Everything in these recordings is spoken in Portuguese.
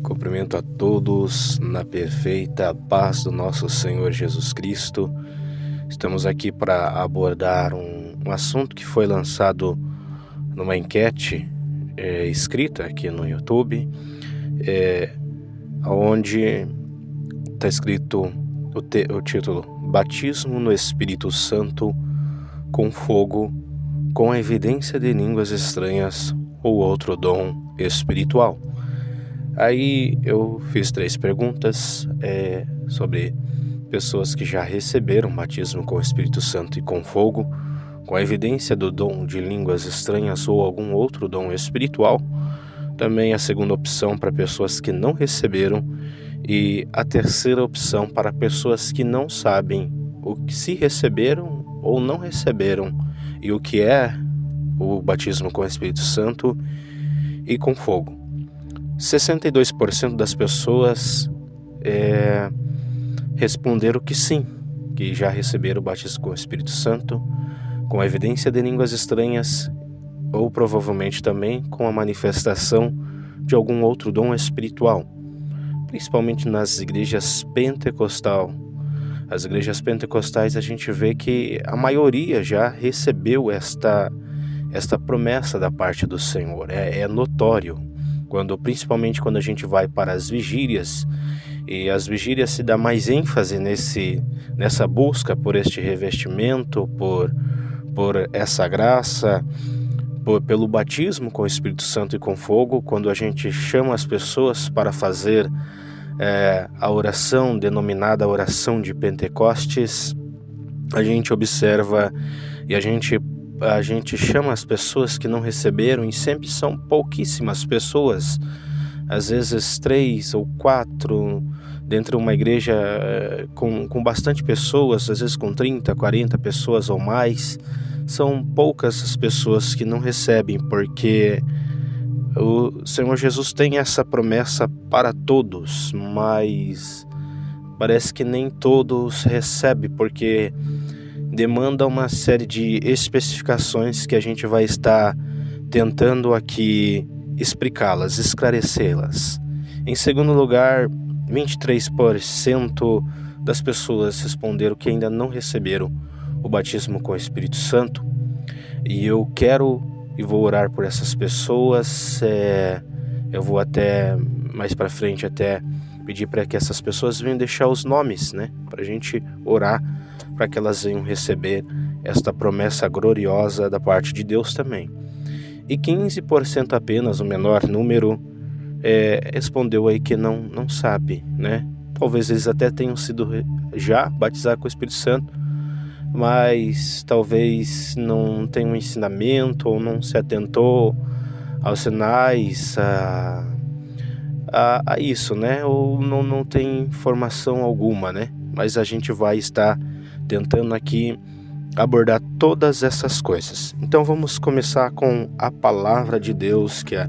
Cumprimento a todos na perfeita paz do nosso Senhor Jesus Cristo. Estamos aqui para abordar um assunto que foi lançado numa enquete escrita aqui no YouTube, onde está escrito o título: Batismo no Espírito Santo com fogo, com a evidência de línguas estranhas ou outro dom espiritual. Aí eu fiz 3 perguntas sobre pessoas que já receberam batismo com o Espírito Santo e com fogo, com a evidência do dom de línguas estranhas ou algum outro dom espiritual. Também a segunda opção para pessoas que não receberam, e a terceira opção para pessoas que não sabem o que se receberam ou não receberam e o que é o batismo com o Espírito Santo e com fogo. 62% das pessoas responderam que sim, que já receberam o batismo com o Espírito Santo, com a evidência de línguas estranhas, ou provavelmente também com a manifestação de algum outro dom espiritual, principalmente nas igrejas pentecostais. As igrejas pentecostais, a gente vê que a maioria já recebeu esta promessa da parte do Senhor. É notório, principalmente quando a gente vai para as vigílias, e as vigílias se dá mais ênfase nessa busca por este revestimento, por essa graça, pelo batismo com o Espírito Santo e com fogo. Quando a gente chama as pessoas para fazer a oração denominada oração de Pentecostes, a gente observa e a gente chama as pessoas que não receberam, e sempre são pouquíssimas pessoas, às vezes 3 ou 4, dentro de uma igreja com bastante pessoas, às vezes com 30, 40 pessoas ou mais. São poucas as pessoas que não recebem, porque o Senhor Jesus tem essa promessa para todos, mas parece que nem todos recebem, porque demanda uma série de especificações que a gente vai estar tentando aqui explicá-las, esclarecê-las. Em segundo lugar, 23% das pessoas responderam que ainda não receberam o batismo com o Espírito Santo, e eu quero e vou orar por essas pessoas. Eu vou até mais para frente pedir para que essas pessoas venham deixar os nomes, para a gente orar para que elas venham receber esta promessa gloriosa da parte de Deus também. E 15% apenas, o menor número, respondeu aí que não sabe, Talvez eles até tenham sido já batizados com o Espírito Santo, mas talvez não tenham um ensinamento, ou não se atentou aos sinais, a isso, ou não tem informação alguma, Mas a gente vai estar tentando aqui abordar todas essas coisas. Então vamos começar com a palavra de Deus, que é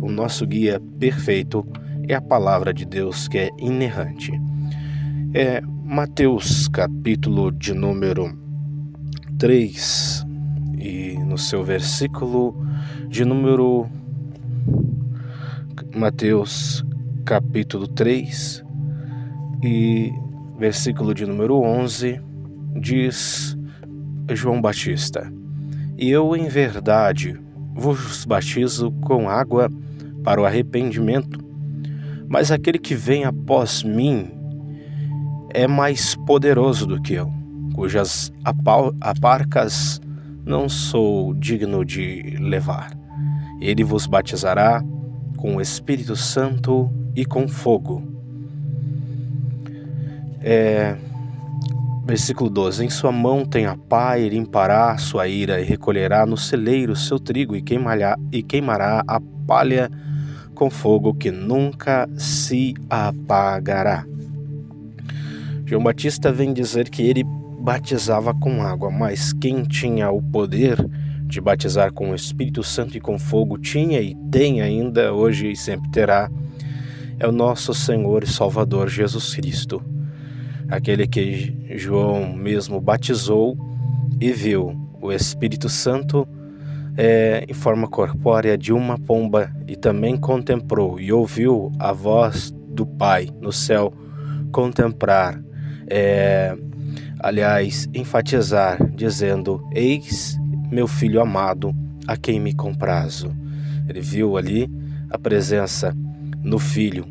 o nosso guia perfeito, é a palavra de Deus que é inerrante. Mateus, capítulo de número 3, e no seu versículo de número... Mateus, capítulo 3, e versículo de número 11, diz João Batista: E eu, em verdade, vos batizo com água para o arrependimento, mas aquele que vem após mim é mais poderoso do que eu, cujas aparcas não sou digno de levar. Ele vos batizará com o Espírito Santo e com fogo. Versículo 12: Em sua mão tem a pá, e limpará a sua ira, e recolherá no celeiro o seu trigo, e queimará a palha com fogo que nunca se apagará. João Batista vem dizer que ele batizava com água, mas quem tinha o poder de batizar com o Espírito Santo e com fogo tinha e tem ainda hoje e sempre terá, é o nosso Senhor e Salvador Jesus Cristo, aquele que João mesmo batizou e viu o Espírito Santo em forma corpórea de uma pomba, e também contemplou e ouviu a voz do Pai no céu contemplar, enfatizar, dizendo: eis meu filho amado, a quem me comprazo. Ele viu ali a presença no Filho,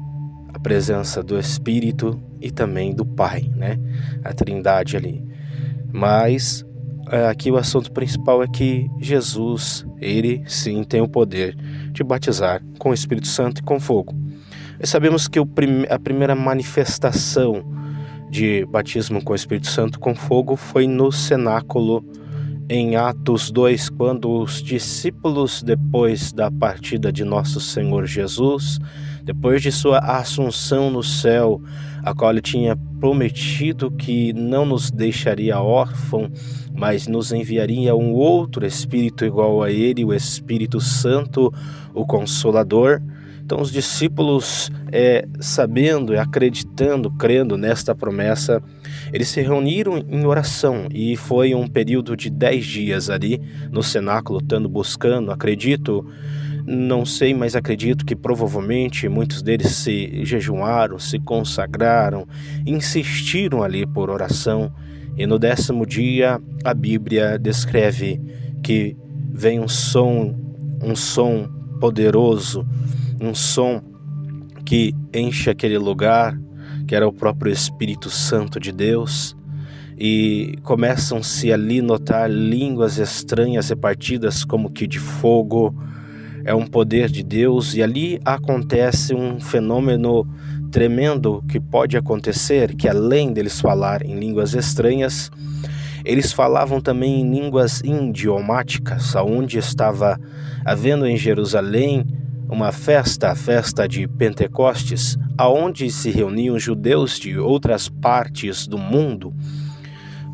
a presença do Espírito e também do Pai, né? A Trindade ali. Mas aqui o assunto principal é que Jesus, ele sim tem o poder de batizar com o Espírito Santo e com fogo. E sabemos que a primeira manifestação de batismo com o Espírito Santo com fogo foi no cenáculo, em Atos 2, quando os discípulos, depois da partida de nosso Senhor Jesus, depois de sua assunção no céu, a qual ele tinha prometido que não nos deixaria órfão, mas nos enviaria um outro Espírito igual a ele, o Espírito Santo, o Consolador. Então os discípulos, sabendo e acreditando, crendo nesta promessa, eles se reuniram em oração, e foi um período de 10 dias ali no cenáculo, buscando, não sei, mas acredito que provavelmente muitos deles se jejuaram, se consagraram, insistiram ali por oração, e no 10º dia a Bíblia descreve que vem um som poderoso, um som que enche aquele lugar, que era o próprio Espírito Santo de Deus, e começam-se ali notar línguas estranhas repartidas como que de fogo. É um poder de Deus, e ali acontece um fenômeno tremendo que pode acontecer, que além deles falar em línguas estranhas, eles falavam também em línguas idiomáticas, onde estava havendo em Jerusalém uma festa, a festa de Pentecostes, aonde se reuniam judeus de outras partes do mundo.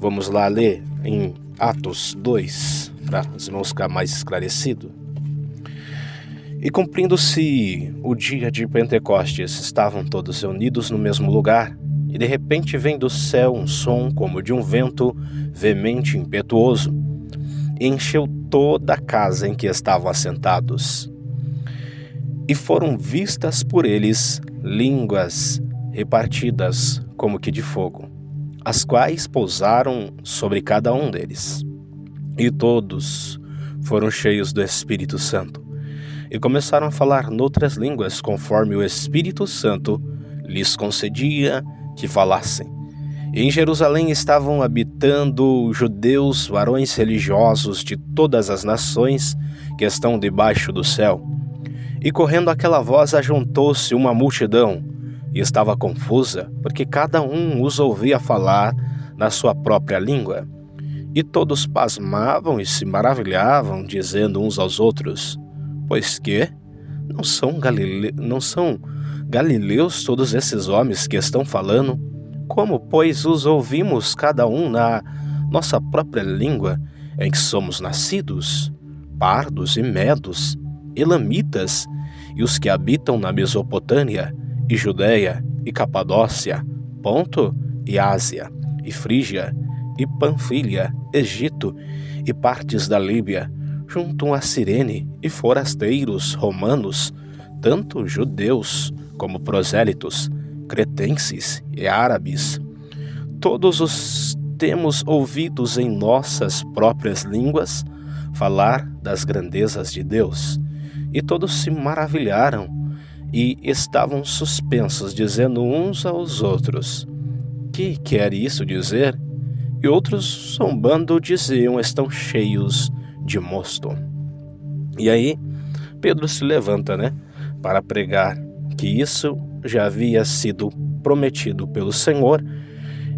Vamos lá ler em Atos 2, para os irmãos ficar mais esclarecidos. E cumprindo-se o dia de Pentecostes, estavam todos reunidos no mesmo lugar, e de repente vem do céu um som como de um vento veemente e impetuoso, e encheu toda a casa em que estavam assentados. E foram vistas por eles línguas repartidas como que de fogo, as quais pousaram sobre cada um deles. E todos foram cheios do Espírito Santo, e começaram a falar noutras línguas, conforme o Espírito Santo lhes concedia que falassem. E em Jerusalém estavam habitando judeus, varões religiosos de todas as nações que estão debaixo do céu. E correndo aquela voz, ajuntou-se uma multidão, e estava confusa, porque cada um os ouvia falar na sua própria língua. E todos pasmavam e se maravilhavam, dizendo uns aos outros: pois que não são galileus todos esses homens que estão falando? Como, pois, os ouvimos cada um na nossa própria língua em que somos nascidos? Pardos e medos, elamitas, e os que habitam na Mesopotâmia, e Judeia, e Capadócia, Ponto e Ásia, e Frígia, e Panfilha, Egito, e partes da Líbia, junto a Cirene, e forasteiros romanos, tanto judeus como prosélitos, cretenses e árabes. Todos os temos ouvidos em nossas próprias línguas falar das grandezas de Deus. E todos se maravilharam e estavam suspensos, dizendo uns aos outros: que quer isso dizer? E outros, zombando, diziam: estão cheios de mosto. E aí Pedro se levanta, para pregar que isso já havia sido prometido pelo Senhor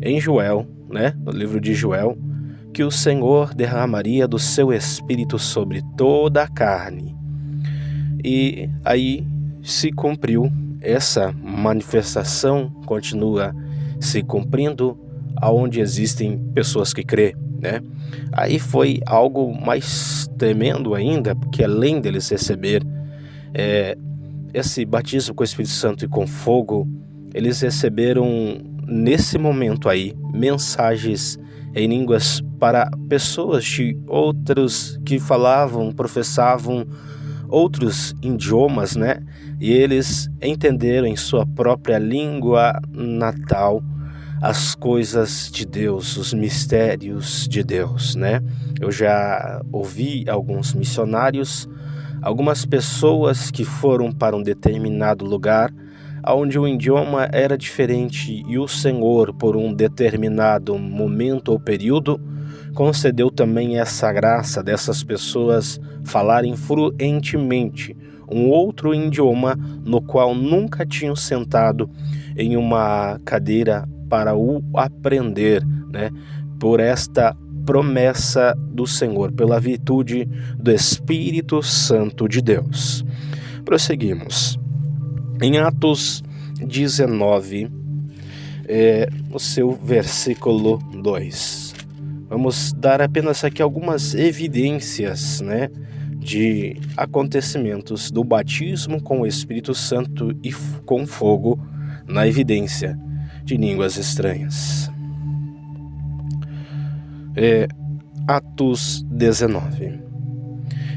em Joel, no livro de Joel, que o Senhor derramaria do seu Espírito sobre toda a carne. E aí se cumpriu essa manifestação, continua se cumprindo aonde existem pessoas que crê, Aí foi algo mais tremendo ainda, porque além deles receber esse batismo com o Espírito Santo e com fogo, eles receberam nesse momento aí mensagens em línguas para pessoas de outros que falavam, professavam outros idiomas, né? E eles entenderam em sua própria língua natal as coisas de Deus, os mistérios de Deus, né? Eu já ouvi alguns missionários, algumas pessoas que foram para um determinado lugar onde o idioma era diferente e o Senhor, por um determinado momento ou período, concedeu também essa graça dessas pessoas falarem fluentemente um outro idioma no qual nunca tinham sentado em uma cadeira para o aprender, né? Por esta promessa do Senhor, pela virtude do Espírito Santo de Deus. Prosseguimos. Em Atos 19, o seu versículo 2. Vamos dar apenas aqui algumas evidências, né, de acontecimentos do batismo com o Espírito Santo e com fogo na evidência de línguas estranhas. Atos 19.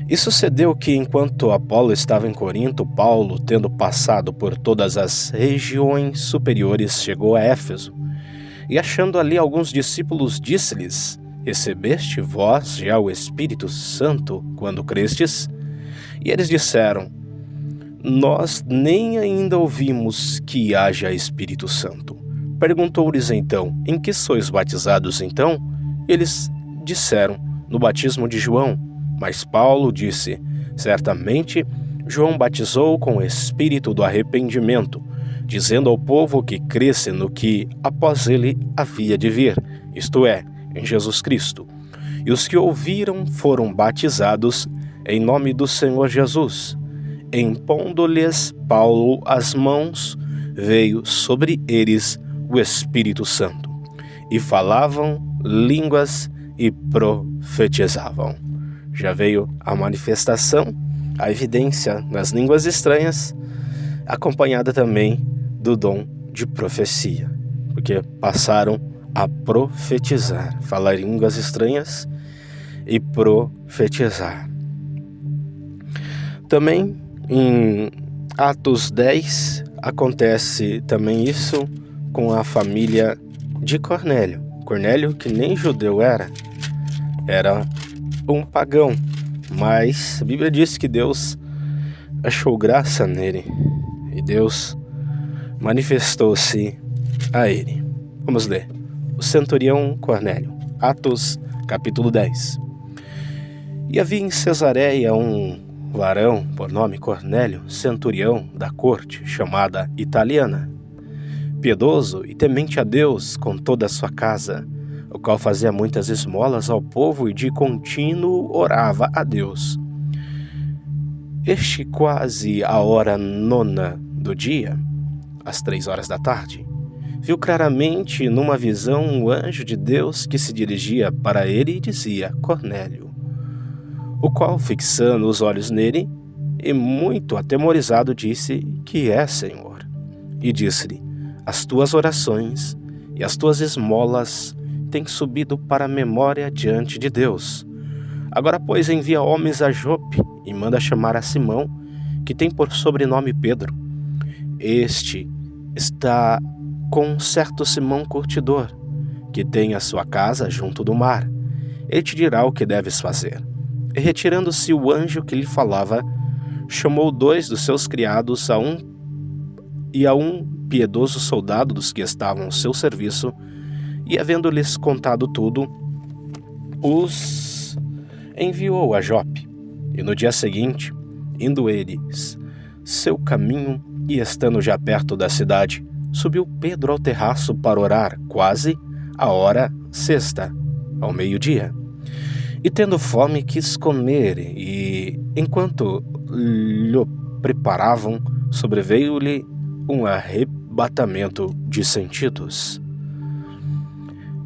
E sucedeu que, enquanto Apolo estava em Corinto, Paulo, tendo passado por todas as regiões superiores, chegou a Éfeso. E achando ali alguns discípulos, disse-lhes: Recebeste vós já o Espírito Santo quando crestes? E eles disseram: Nós nem ainda ouvimos que haja Espírito Santo. Perguntou-lhes então: Em que sois batizados então? Eles disseram: No batismo de João. Mas Paulo disse: Certamente João batizou com o Espírito do arrependimento, dizendo ao povo que cresce no que após ele havia de vir, isto é, em Jesus Cristo. E os que ouviram foram batizados em nome do Senhor Jesus. Impondo-lhes Paulo as mãos, veio sobre eles o Espírito Santo, e falavam línguas e profetizavam. Já veio a manifestação, a evidência nas línguas estranhas, acompanhada também do dom de profecia, porque passaram a profetizar, falar línguas estranhas e profetizar. Também em Atos 10 acontece também isso com a família de Cornélio. Cornélio, que nem judeu era um pagão, mas a Bíblia diz que Deus achou graça nele e Deus manifestou-se a ele. Vamos ler. O centurião Cornélio, Atos capítulo 10. E havia em Cesareia um varão por nome Cornélio, centurião da corte, chamada Italiana, piedoso e temente a Deus com toda a sua casa, o qual fazia muitas esmolas ao povo e de contínuo orava a Deus. Este, quase a hora 9 do dia, às 3 horas da tarde, viu claramente numa visão um anjo de Deus que se dirigia para ele e dizia: Cornélio. O qual, fixando os olhos nele, e muito atemorizado, disse: Que é, Senhor? E disse-lhe: As tuas orações e as tuas esmolas têm subido para a memória diante de Deus. Agora, pois, envia homens a Jope e manda chamar a Simão, que tem por sobrenome Pedro. Este está com um certo Simão curtidor, que tem a sua casa junto do mar. Ele te dirá o que deves fazer. E retirando-se o anjo que lhe falava, chamou 2 dos seus criados a um piedoso soldado dos que estavam ao seu serviço, e havendo-lhes contado tudo, os enviou a Jope. E no dia seguinte, indo eles seu caminho e estando já perto da cidade, subiu Pedro ao terraço para orar, quase a hora 6, ao meio-dia. E tendo fome quis comer, e enquanto lhe preparavam, sobreveio-lhe um arrebatamento de sentidos.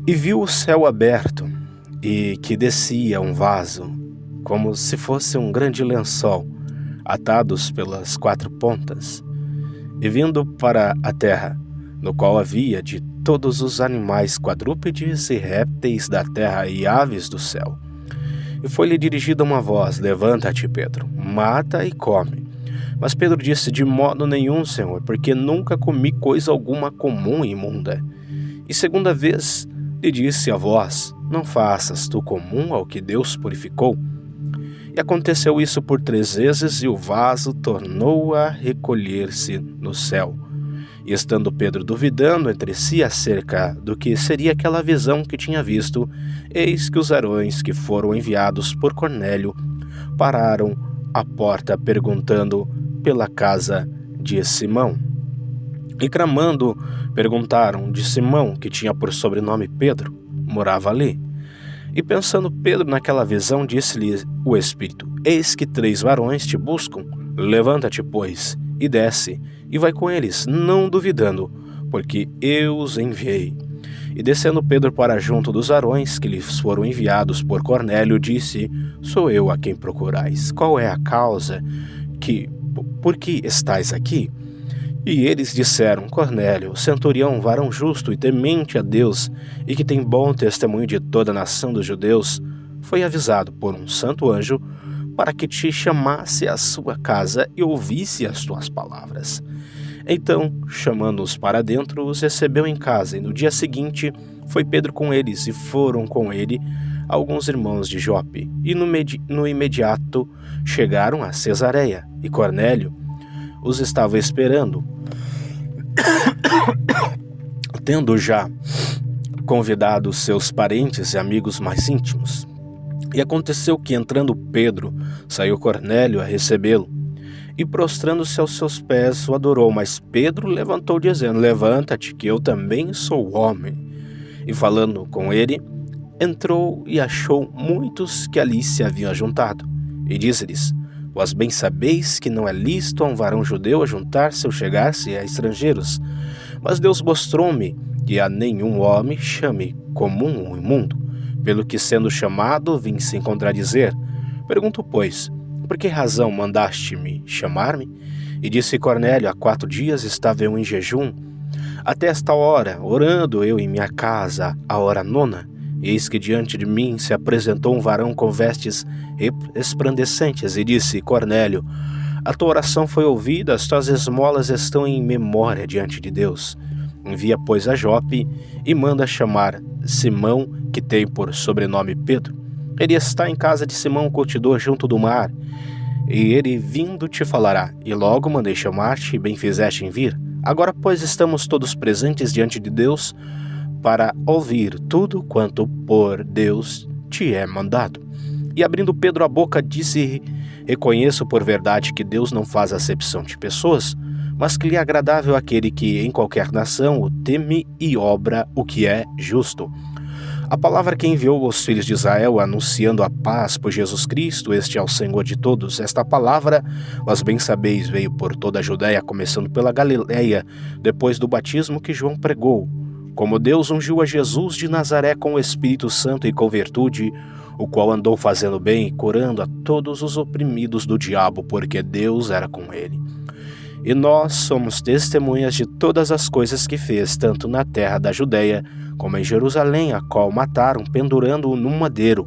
E viu o céu aberto, e que descia um vaso, como se fosse um grande lençol, atados pelas 4 pontas, e vindo para a terra, no qual havia de todos os animais quadrúpedes e répteis da terra e aves do céu. E foi-lhe dirigida uma voz: levanta-te, Pedro, mata e come. Mas Pedro disse: de modo nenhum, Senhor, porque nunca comi coisa alguma comum e imunda. E segunda vez lhe disse a voz: não faças tu comum ao que Deus purificou. E aconteceu isso por 3 vezes, e o vaso tornou a recolher-se no céu. E estando Pedro duvidando entre si acerca do que seria aquela visão que tinha visto, eis que os varões que foram enviados por Cornélio pararam à porta perguntando pela casa de Simão. E clamando, perguntaram de Simão, que tinha por sobrenome Pedro, morava ali. E pensando Pedro naquela visão, disse-lhe o Espírito: eis que 3 varões te buscam, levanta-te, pois, e desce, e vai com eles, não duvidando, porque eu os enviei. E descendo Pedro para junto dos varões que lhes foram enviados por Cornélio, disse: sou eu a quem procurais. Qual é a causa por que estais aqui? E eles disseram: Cornélio, centurião, varão justo e temente a Deus, e que tem bom testemunho de toda a nação dos judeus, foi avisado por um santo anjo para que te chamasse à sua casa e ouvisse as tuas palavras. Então, chamando-os para dentro, os recebeu em casa, e no dia seguinte foi Pedro com eles, e foram com ele alguns irmãos de Jope. E no imediato chegaram a Cesareia, e Cornélio os estava esperando, tendo já convidado seus parentes e amigos mais íntimos. E aconteceu que, entrando Pedro, saiu Cornélio a recebê-lo, e prostrando-se aos seus pés o adorou. Mas Pedro levantou, dizendo: levanta-te, que eu também sou homem. E falando com ele, entrou e achou muitos que ali se haviam juntado, e disse-lhes: vós bem sabeis que não é lícito a um varão judeu ajuntar-se ou chegar-se a estrangeiros, mas Deus mostrou-me que a nenhum homem chame comum ou imundo, pelo que, sendo chamado, vim sem contradizer. Pergunto, pois, por que razão mandaste-me chamar-me? E disse Cornélio: há 4 dias estava eu em jejum, até esta hora, orando eu em minha casa, a hora 9, eis que diante de mim se apresentou um varão com vestes resplandecentes, e disse: Cornélio, a tua oração foi ouvida, as tuas esmolas estão em memória diante de Deus. Envia, pois, a Jope, e manda chamar Simão, que tem por sobrenome Pedro. Ele está em casa de Simão, curtidor, junto do mar, e ele vindo te falará. E logo mandei chamar-te, e bem fizeste em vir. Agora, pois, estamos todos presentes diante de Deus para ouvir tudo quanto por Deus te é mandado. E abrindo Pedro a boca, disse: reconheço por verdade que Deus não faz acepção de pessoas, mas que lhe é agradável aquele que em qualquer nação o teme e obra o que é justo. A palavra que enviou aos filhos de Israel, anunciando a paz por Jesus Cristo, este é o Senhor de todos. Esta palavra, vós bem sabeis, veio por toda a Judéia, começando pela Galileia, depois do batismo que João pregou, como Deus ungiu a Jesus de Nazaré com o Espírito Santo e com virtude, o qual andou fazendo bem e curando a todos os oprimidos do diabo, porque Deus era com ele. E nós somos testemunhas de todas as coisas que fez, tanto na terra da Judéia, como em Jerusalém, a qual mataram, pendurando-o num madeiro.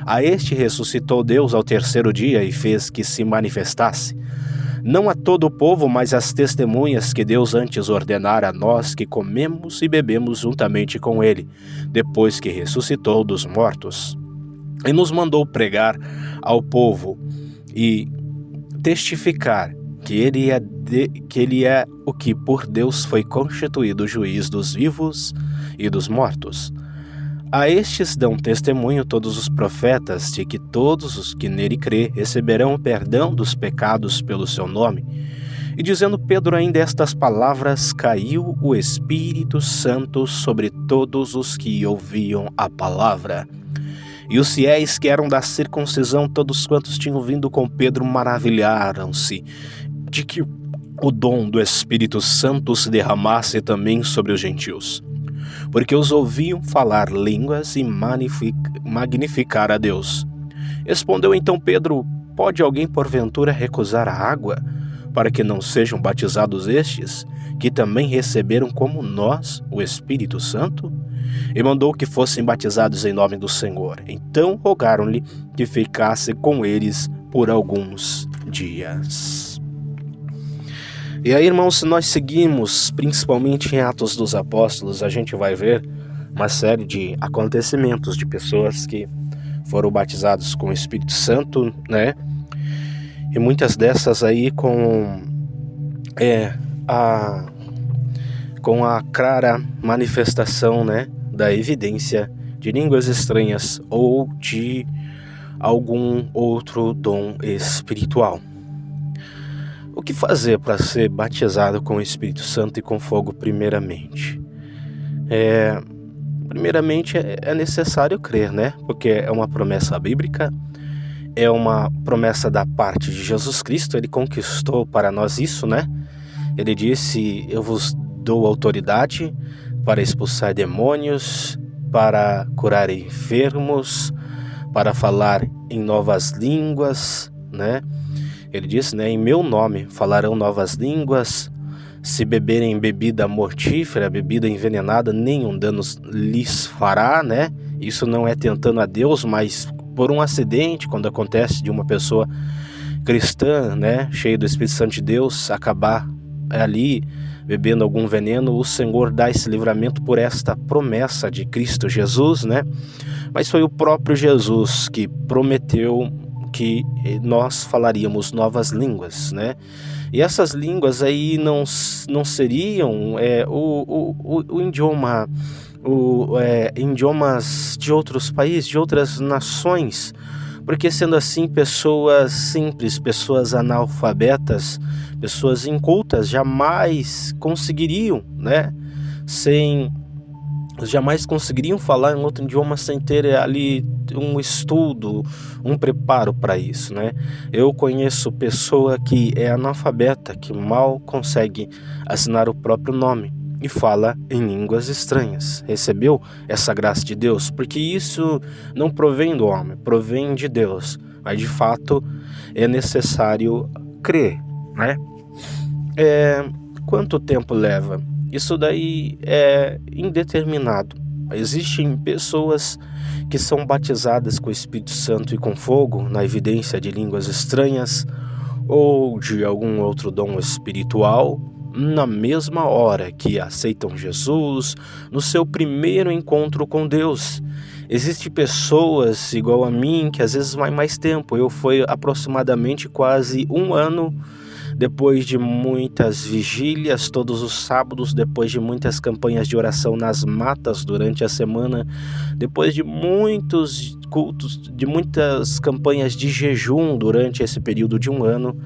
A este ressuscitou Deus ao 3º dia e fez que se manifestasse, não a todo o povo, mas às testemunhas que Deus antes ordenara a nós, que comemos e bebemos juntamente com ele, depois que ressuscitou dos mortos. E nos mandou pregar ao povo e testificar que ele é o que por Deus foi constituído juiz dos vivos e dos mortos. A estes dão testemunho todos os profetas de que todos os que nele crê receberão o perdão dos pecados pelo seu nome. E dizendo Pedro ainda estas palavras, caiu o Espírito Santo sobre todos os que ouviam a palavra. E os fiéis que eram da circuncisão, todos quantos tinham vindo com Pedro, maravilharam-se de que o dom do Espírito Santo se derramasse também sobre os gentios, porque os ouviam falar línguas e magnificar a Deus. Respondeu então Pedro: pode alguém porventura recusar a água para que não sejam batizados estes, que também receberam como nós o Espírito Santo? E mandou que fossem batizados em nome do Senhor. Então rogaram-lhe que ficasse com eles por alguns dias. E aí, irmãos, se nós seguimos, principalmente em Atos dos Apóstolos, a gente vai ver uma série de acontecimentos de pessoas que foram batizados com o Espírito Santo, né? E muitas dessas aí com a clara manifestação, né, da evidência de línguas estranhas ou de algum outro dom espiritual. O que fazer para ser batizado com o Espírito Santo e com fogo primeiramente? Primeiramente é necessário crer, né? Porque é uma promessa bíblica, é uma promessa da parte de Jesus Cristo. Ele conquistou para nós isso, né? Ele disse: eu vos dou autoridade para expulsar demônios, para curar enfermos, para falar em novas línguas, né? Ele disse, né, em meu nome falarão novas línguas, se beberem bebida mortífera, bebida envenenada, nenhum dano lhes fará, né? Isso não é tentando a Deus, mas por um acidente, quando acontece de uma pessoa cristã, né, cheia do Espírito Santo de Deus, acabar ali bebendo algum veneno, o Senhor dá esse livramento por esta promessa de Cristo Jesus, né? Mas foi o próprio Jesus que prometeu que nós falaríamos novas línguas, né? E essas línguas aí não seriam o idioma, idiomas de outros países, de outras nações, porque sendo assim, pessoas simples, pessoas analfabetas, pessoas incultas jamais conseguiriam, né? Jamais conseguiriam falar em outro idioma sem ter ali um estudo, um preparo para isso, né? Eu conheço pessoa que é analfabeta, que mal consegue assinar o próprio nome e fala em línguas estranhas. Recebeu essa graça de Deus, porque isso não provém do homem, provém de Deus. Mas de fato é necessário crer, né? Quanto tempo leva? Isso daí é indeterminado. Existem pessoas que são batizadas com o Espírito Santo e com fogo, na evidência de línguas estranhas ou de algum outro dom espiritual, na mesma hora que aceitam Jesus, no seu primeiro encontro com Deus. Existem pessoas igual a mim que às vezes vai mais tempo. Eu fui aproximadamente quase 1 ano, depois de muitas vigílias todos os sábados, depois de muitas campanhas de oração nas matas durante a semana, depois de muitos cultos, de muitas campanhas de jejum durante esse período de 1 ano,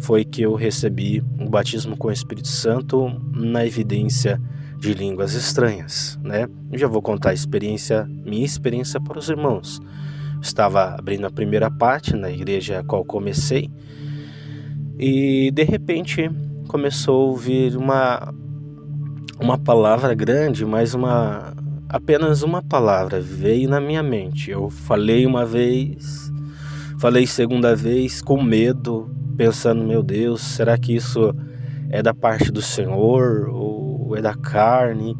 foi que eu recebi o batismo com o Espírito Santo na evidência de línguas estranhas, né? Eu já vou contar minha experiência para os irmãos. Estava abrindo a primeira parte na igreja a qual comecei, e de repente começou a ouvir uma palavra grande, mas apenas uma palavra veio na minha mente. Eu falei uma vez, falei segunda vez com medo, pensando, meu Deus, será que isso é da parte do Senhor ou é da carne?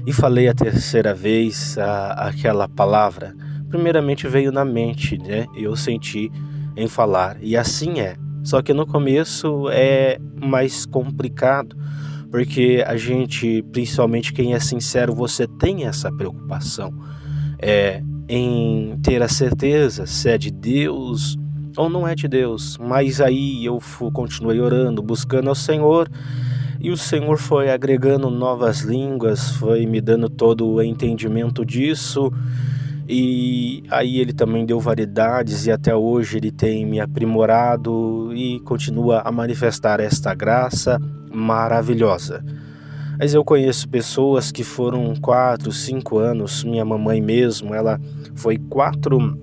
E falei a terceira vez aquela palavra. Primeiramente veio na mente, né? Eu senti em falar, e assim é. Só que no começo é mais complicado, porque a gente, principalmente quem é sincero, você tem essa preocupação em ter a certeza se é de Deus ou não é de Deus. Mas aí eu continuei orando, buscando ao Senhor, e o Senhor foi agregando novas línguas, foi me dando todo o entendimento disso. E aí ele também deu variedades, e até hoje ele tem me aprimorado e continua a manifestar esta graça maravilhosa. Mas eu conheço pessoas que foram 4, 5 anos, minha mamãe mesmo, ela foi 4,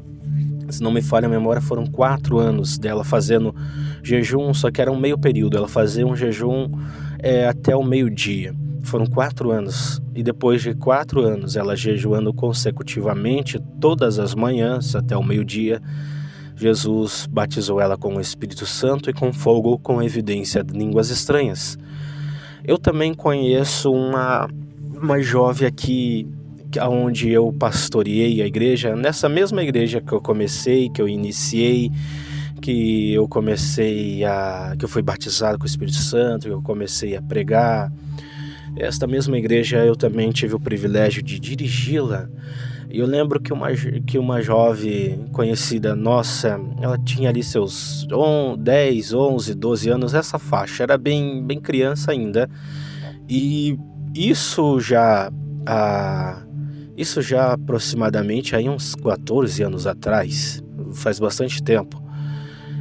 se não me falha a memória, foram 4 anos dela fazendo jejum, só que era um meio período, ela fazia um jejum até o meio-dia. Foram 4 anos, e depois de 4 anos ela jejuando consecutivamente todas as manhãs até o meio-dia, Jesus batizou ela com o Espírito Santo e com fogo, com evidência de línguas estranhas. Eu também conheço uma jovem aqui, onde eu pastoreei a igreja, nessa mesma igreja que eu comecei, que eu iniciei, que eu fui batizado com o Espírito Santo, que eu comecei a pregar. Esta mesma igreja eu também tive o privilégio de dirigi-la. E eu lembro que uma jovem conhecida nossa, ela tinha ali seus 10, 11, 12 anos, essa faixa, era bem criança ainda. E isso já aproximadamente aí uns 14 anos atrás, faz bastante tempo.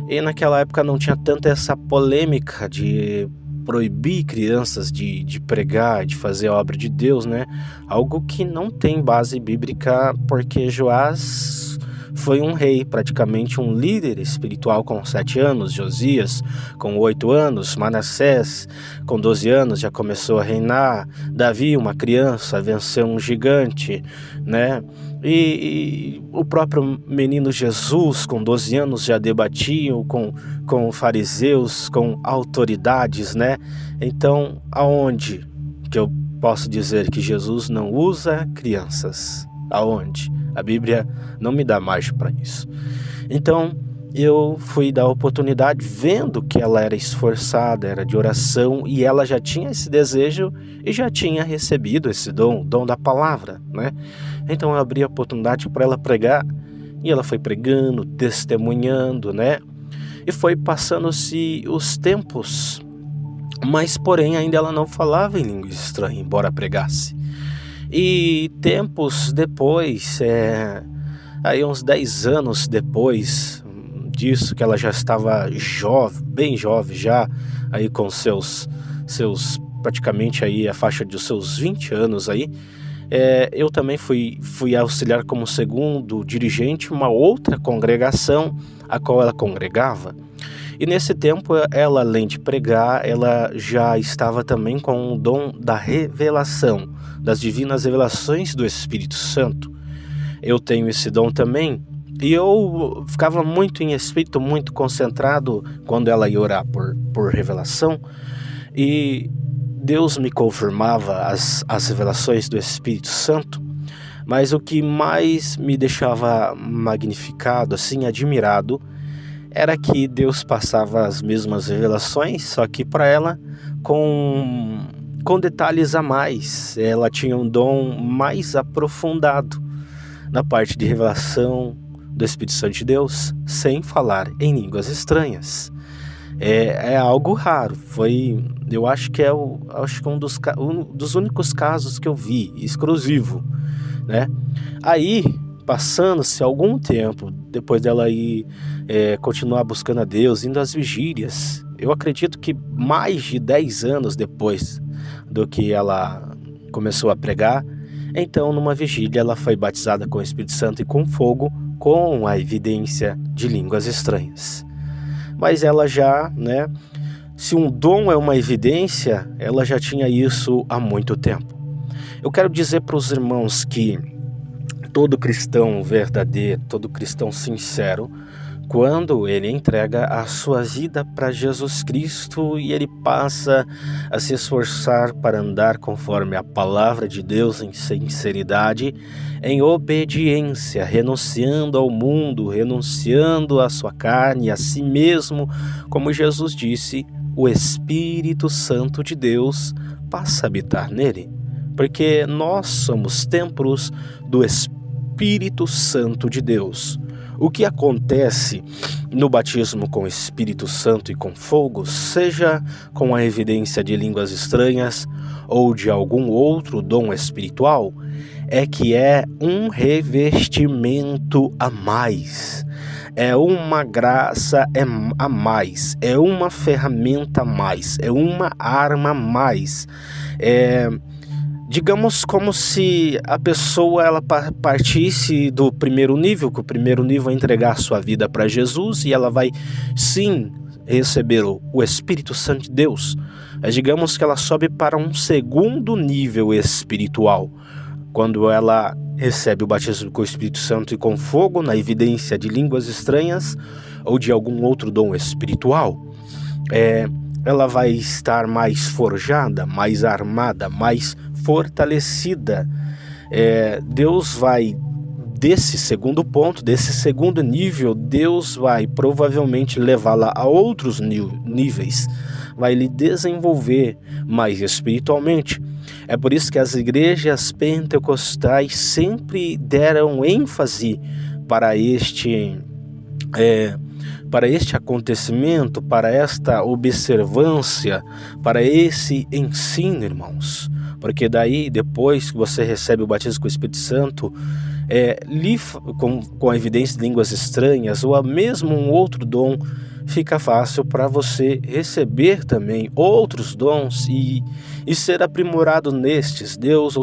E naquela época não tinha tanta essa polêmica de proibir crianças de pregar, de fazer a obra de Deus, né? Algo que não tem base bíblica, porque Joás foi um rei, praticamente um líder espiritual com 7 anos, Josias com 8 anos, Manassés com 12 anos já começou a reinar, Davi, uma criança, venceu um gigante, né? E o próprio menino Jesus, com 12 anos, já debatiam com fariseus, com autoridades, né? Então, aonde que eu posso dizer que Jesus não usa crianças? Aonde? A Bíblia não me dá margem para isso. Então, eu fui dar oportunidade, vendo que ela era esforçada, era de oração, e ela já tinha esse desejo e já tinha recebido esse dom da palavra, né? Então eu abri a oportunidade para ela pregar, e ela foi pregando, testemunhando, né? E foi passando-se os tempos, mas porém ainda ela não falava em língua estranha, embora pregasse. E tempos depois, aí uns 10 anos depois disso, que ela já estava bem jovem já, aí com seus praticamente aí a faixa dos seus 20 anos aí, eu também fui auxiliar como segundo dirigente uma outra congregação a qual ela congregava. E nesse tempo, ela, além de pregar, ela já estava também com o dom da revelação, das divinas revelações do Espírito Santo. Eu tenho esse dom também, e eu ficava muito em espírito, muito concentrado quando ela ia orar por revelação, e Deus me confirmava as revelações do Espírito Santo. Mas o que mais me deixava magnificado, assim, admirado, era que Deus passava as mesmas revelações, só que para ela com detalhes a mais. Ela tinha um dom mais aprofundado na parte de revelação do Espírito Santo de Deus, sem falar em línguas estranhas. É algo raro. Eu acho que um dos únicos casos que eu vi, exclusivo, né? Aí, passando-se algum tempo, depois dela ir continuar buscando a Deus, indo às vigílias, eu acredito que mais de 10 anos depois do que ela começou a pregar, então numa vigília ela foi batizada com o Espírito Santo e com fogo, com a evidência de línguas estranhas. Mas ela já, né, se um dom é uma evidência, ela já tinha isso há muito tempo. Eu quero dizer para os irmãos que todo cristão verdadeiro, todo cristão sincero, quando ele entrega a sua vida para Jesus Cristo e ele passa a se esforçar para andar conforme a palavra de Deus em sinceridade, em obediência, renunciando ao mundo, renunciando à sua carne, a si mesmo, como Jesus disse, o Espírito Santo de Deus passa a habitar nele, porque nós somos templos do Espírito Santo de Deus. O que acontece no batismo com o Espírito Santo e com fogo, seja com a evidência de línguas estranhas ou de algum outro dom espiritual, é que é um revestimento a mais, é uma graça a mais, é uma ferramenta a mais, é uma arma a mais. Digamos como se a pessoa ela partisse do primeiro nível, que o primeiro nível é entregar a sua vida para Jesus, e ela vai sim receber o Espírito Santo de Deus. Mas digamos que ela sobe para um segundo nível espiritual, quando ela recebe o batismo com o Espírito Santo e com fogo, na evidência de línguas estranhas ou de algum outro dom espiritual, ela vai estar mais forjada, mais armada, mais fortalecida. Deus vai, desse segundo ponto, desse segundo nível, Deus vai provavelmente levá-la a outros níveis, vai lhe desenvolver mais espiritualmente. É por isso que as igrejas pentecostais sempre deram ênfase para este acontecimento, para esta observância, para esse ensino, irmãos. Porque daí, depois que você recebe o batismo com o Espírito Santo, com a evidência de línguas estranhas, ou mesmo um outro dom, fica fácil para você receber também outros dons e ser aprimorado nestes. Deus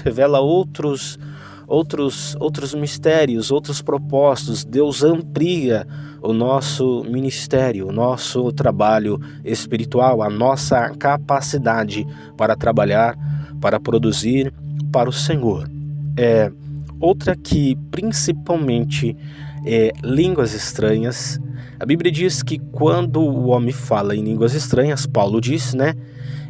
revela outros mistérios, outros propósitos. Deus amplia o nosso ministério, o nosso trabalho espiritual, a nossa capacidade para trabalhar, para produzir para o Senhor. Outra que principalmente línguas estranhas. A Bíblia diz que quando o homem fala em línguas estranhas, Paulo diz,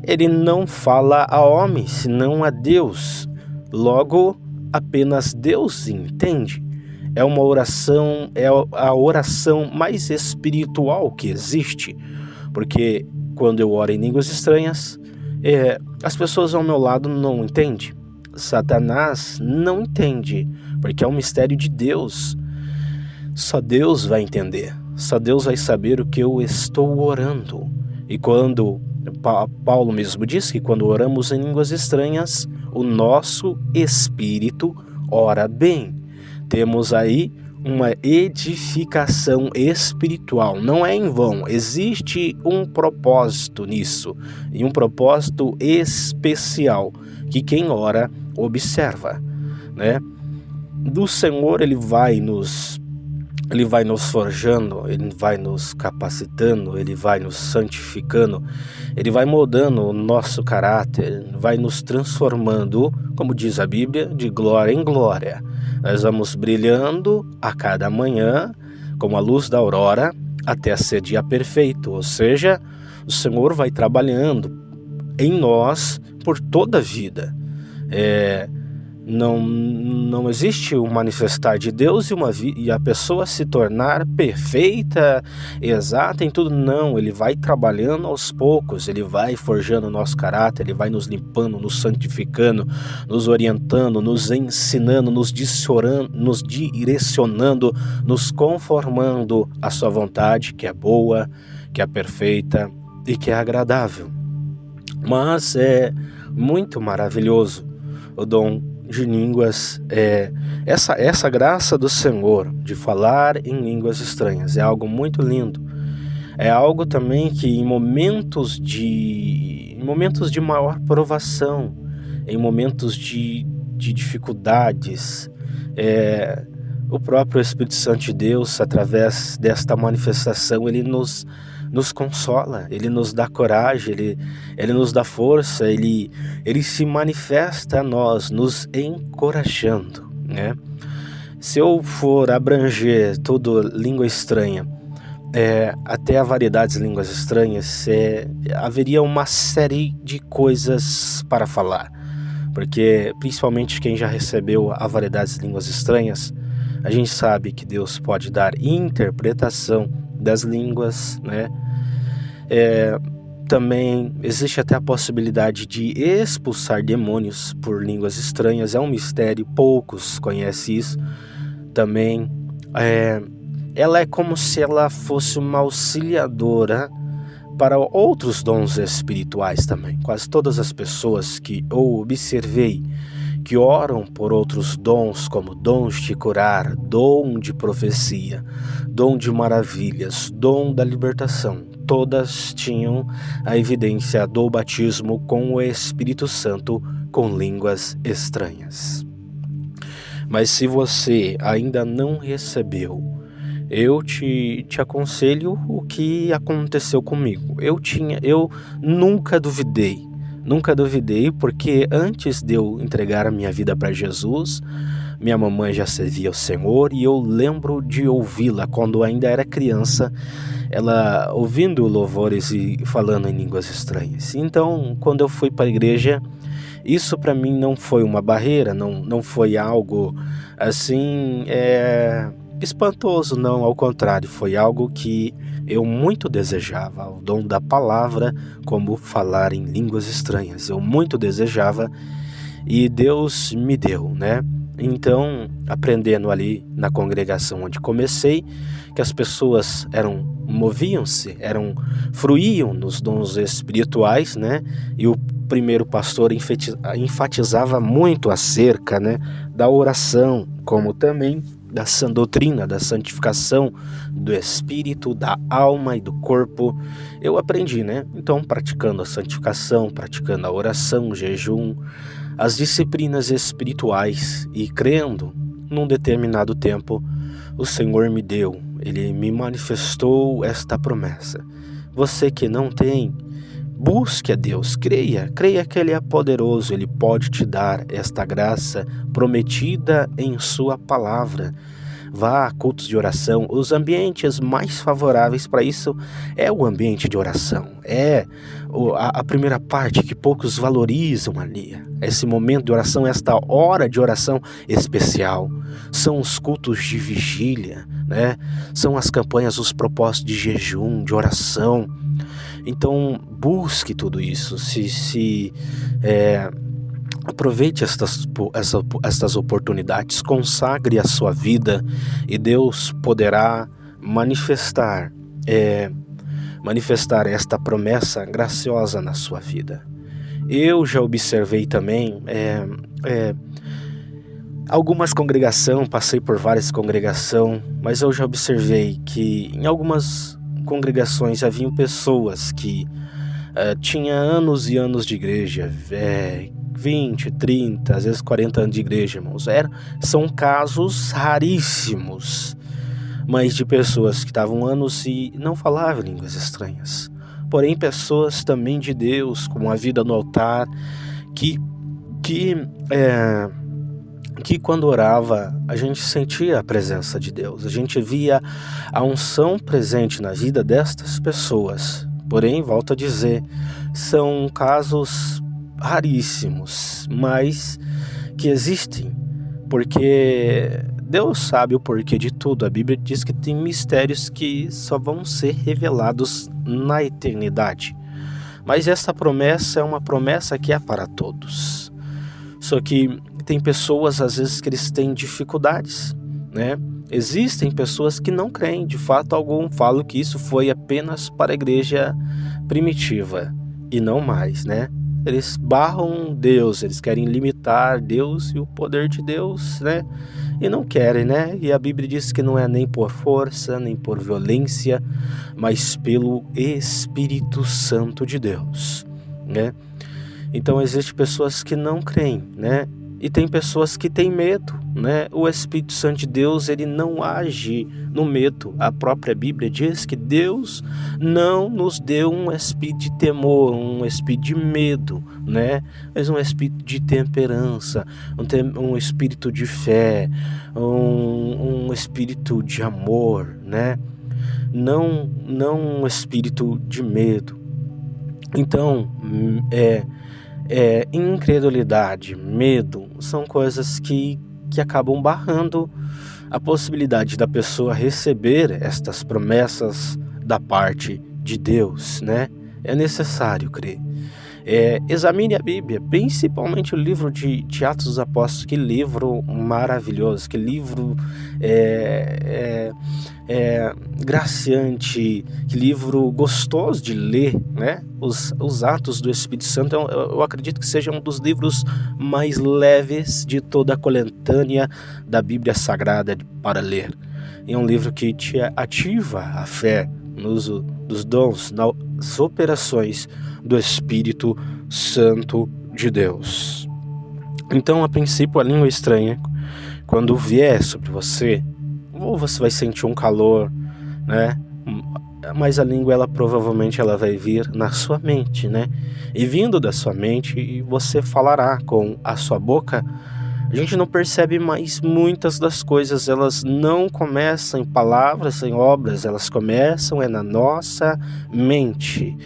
ele não fala a homem, senão a Deus. Logo, apenas Deus entende. É uma oração, é a oração mais espiritual que existe, porque quando eu oro em línguas estranhas, as pessoas ao meu lado não entendem. Satanás não entende, porque é um mistério de Deus. Só Deus vai entender, só Deus vai saber o que eu estou orando. E quando Paulo mesmo diz que quando oramos em línguas estranhas, o nosso espírito ora bem. Temos aí uma edificação espiritual, não é em vão, existe um propósito nisso, e um propósito especial, que quem ora observa, Do Senhor ele vai nos forjando, ele vai nos capacitando, ele vai nos santificando, ele vai moldando o nosso caráter, vai nos transformando, como diz a Bíblia, de glória em glória. Nós vamos brilhando a cada manhã, como a luz da aurora, até ser dia perfeito. Ou seja, o Senhor vai trabalhando em nós por toda a vida. Não existe o manifestar de Deus e a pessoa se tornar perfeita, exata em tudo. Não, ele vai trabalhando aos poucos, ele vai forjando o nosso caráter, ele vai nos limpando, nos santificando, nos orientando, nos ensinando, nos direcionando, nos conformando à sua vontade, que é boa, que é perfeita e que é agradável. Mas é muito maravilhoso o dom de línguas, essa graça do Senhor de falar em línguas estranhas é algo muito lindo. É algo também que em momentos de maior provação, em momentos de dificuldades, o próprio Espírito Santo de Deus, através desta manifestação, ele nos consola, ele nos dá coragem, ele nos dá força, ele se manifesta a nós, nos encorajando, Se eu for abranger toda língua estranha, até a variedades de línguas estranhas, haveria uma série de coisas para falar, porque principalmente quem já recebeu a variedades de línguas estranhas, a gente sabe que Deus pode dar interpretação das línguas, Também existe até a possibilidade de expulsar demônios por línguas estranhas. É um mistério, poucos conhecem isso. Também ela é como se ela fosse uma auxiliadora para outros dons espirituais também. Quase todas as pessoas que eu observei que oram por outros dons, como dons de curar, dom de profecia, dom de maravilhas, dom da libertação, todas tinham a evidência do batismo com o Espírito Santo com línguas estranhas. Mas se você ainda não recebeu, eu te aconselho o que aconteceu comigo. Eu nunca duvidei Nunca duvidei, porque antes de eu entregar a minha vida para Jesus, minha mamãe já servia ao Senhor, e eu lembro de ouvi-la quando ainda era criança, ela ouvindo louvores e falando em línguas estranhas. Então, quando eu fui para a igreja, isso para mim não foi uma barreira, não foi algo assim espantoso, não, ao contrário, foi algo que eu muito desejava, o dom da palavra, como falar em línguas estranhas. Eu muito desejava e Deus me deu, né? Então, aprendendo ali na congregação onde comecei, que as pessoas moviam-se, fruíam nos dons espirituais, né? E o primeiro pastor enfatizava muito acerca, né, da oração, como também da sã doutrina, da santificação do espírito, da alma e do corpo. Eu aprendi, né? Então, praticando a santificação, praticando a oração, o jejum, as disciplinas espirituais e crendo, num determinado tempo, o Senhor me deu, Ele me manifestou esta promessa. Você que não tem, busque a Deus, creia que Ele é poderoso, Ele pode te dar esta graça prometida em Sua palavra. Vá a cultos de oração. Os ambientes mais favoráveis para isso é o ambiente de oração. É a primeira parte que poucos valorizam ali. Esse momento de oração, esta hora de oração especial. São os cultos de vigília, né? São as campanhas, os propósitos de jejum, de oração. Então, busque tudo isso. Aproveite estas oportunidades, consagre a sua vida e Deus poderá manifestar esta promessa graciosa na sua vida. Eu já observei também algumas congregações, passei por várias congregações, mas eu já observei que em algumas congregações haviam pessoas que tinham anos e anos de igreja, 20, 30, às vezes 40 anos de igreja, irmãos. São casos raríssimos, mas de pessoas que estavam anos e não falavam línguas estranhas. Porém, pessoas também de Deus, com a vida no altar, que quando orava, a gente sentia a presença de Deus, a gente via a unção presente na vida destas pessoas. Porém, volto a dizer, são casos raríssimos, mas que existem, porque Deus sabe o porquê de tudo. A Bíblia diz que tem mistérios que só vão ser revelados na eternidade, mas essa promessa é uma promessa que é para todos. Só que tem pessoas, às vezes, que eles têm dificuldades, né? Existem pessoas que não creem, de fato algum falam que isso foi apenas para a igreja primitiva e não mais, né? Eles barram Deus, eles querem limitar Deus e o poder de Deus, né? E não querem, né? E a Bíblia diz que não é nem por força, nem por violência, mas pelo Espírito Santo de Deus, né? Então existem pessoas que não creem, né? E tem pessoas que têm medo, né? O Espírito Santo de Deus, ele não age no medo. A própria Bíblia diz que Deus não nos deu um espírito de temor, um espírito de medo, né? Mas um espírito de temperança, um espírito de fé, um espírito de amor, né? Não um espírito de medo. Então, incredulidade, medo, são coisas que acabam barrando a possibilidade da pessoa receber estas promessas da parte de Deus, né? É necessário crer. Examine a Bíblia, principalmente o livro de Atos dos Apóstolos. Que livro maravilhoso, que livro graciante, que livro gostoso de ler, né? Os Atos do Espírito Santo, eu acredito que seja um dos livros mais leves de toda a coletânea da Bíblia Sagrada para ler. É um livro que te ativa a fé no uso dos dons, nas operações do Espírito Santo de Deus. Então, a princípio, a língua estranha, quando vier sobre você, ou você vai sentir um calor, né? mas a língua provavelmente ela vai vir na sua mente, né? E vindo da sua mente, você falará com a sua boca. A gente não percebe, mas muitas das coisas elas não começam em palavras, em obras, elas começam na nossa mente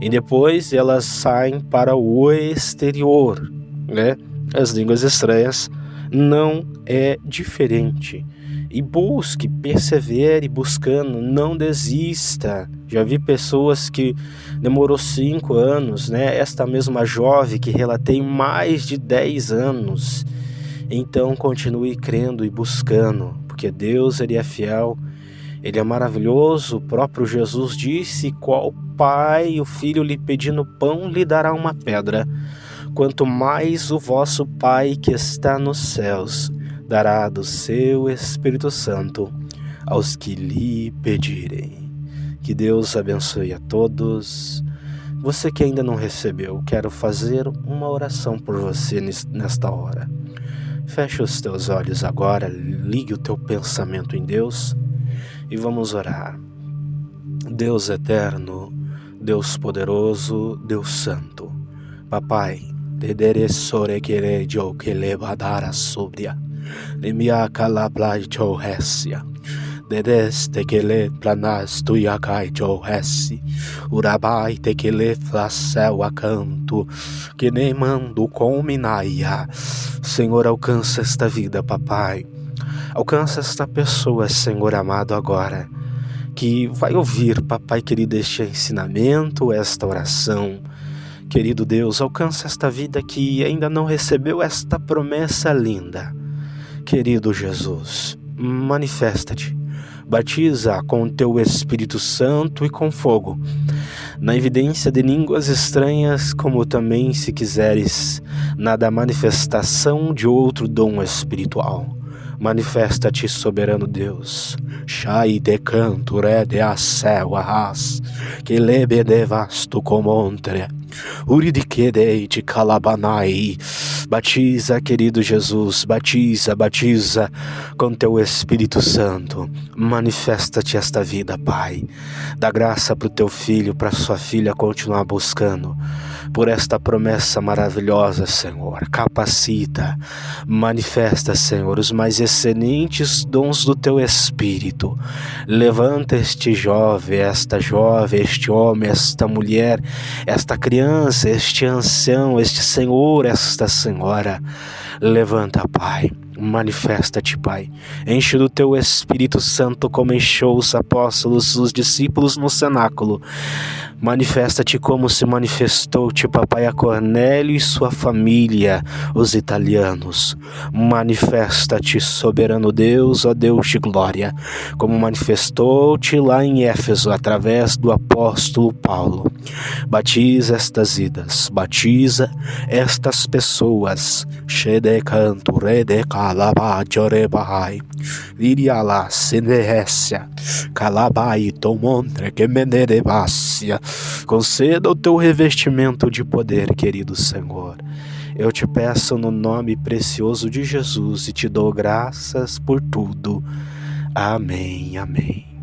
e depois elas saem para o exterior, né? As línguas estranhas não é diferente. E busque, persevere buscando, não desista. Já vi pessoas que demorou 5 anos, né? Esta mesma jovem que relatei mais de 10 anos. Então continue crendo e buscando, porque Deus ele é fiel, ele é maravilhoso. O próprio Jesus disse: qual pai o filho lhe pedindo pão lhe dará uma pedra? Quanto mais o vosso Pai que está nos céus dará do seu Espírito Santo aos que lhe pedirem. Que Deus abençoe a todos. Você que ainda não recebeu, quero fazer uma oração por você nesta hora. Feche os teus olhos agora, ligue o teu pensamento em Deus e vamos orar. Deus eterno, Deus poderoso, Deus santo, Papai, dedere sore quere jo que levadara sobria, lemia calabla jo hesia, dedes te que le planas tuiacai jo hesi, urabai te que le flacel acanto, que nem mando cominaia. Senhor, alcança esta vida, Papai. Alcança esta pessoa, Senhor amado, agora, que vai ouvir, Papai querido, este ensinamento, esta oração. Querido Deus, alcança esta vida que ainda não recebeu esta promessa linda. Querido Jesus, manifesta-te. Batiza com o teu Espírito Santo e com fogo, na evidência de línguas estranhas, como também, se quiseres, na da manifestação de outro dom espiritual. Manifesta-te, soberano Deus. Shai de canto re de acel arras, que lebe de vasto comontre, uridique de calabanai. Batiza, querido Jesus, batiza com teu Espírito Santo. Manifesta-te esta vida, Pai. Dá graça para o teu filho, para sua filha continuar buscando por esta promessa maravilhosa, Senhor. Capacita, manifesta, Senhor, os mais excelentes dons do teu Espírito. Levanta este jovem, esta jovem, este homem, esta mulher, esta criança, este ancião, este senhor, esta senhora. Levanta, Pai. Manifesta-te, Pai. Enche do teu Espírito Santo como encheu os apóstolos, os discípulos no cenáculo. Manifesta-te como se manifestou-te, Papai, a Cornélio e sua família, os italianos. Manifesta-te, soberano Deus, ó Deus de glória, como manifestou-te lá em Éfeso, através do apóstolo Paulo. Batiza estas vidas, batiza estas pessoas. Shede canto, rede calaba, jorebahai, viriala, senehécia, calabai, tomontre, que menerebácia. Conceda o teu revestimento de poder, querido Senhor. Eu te peço no nome precioso de Jesus e te dou graças por tudo. Amém, amém.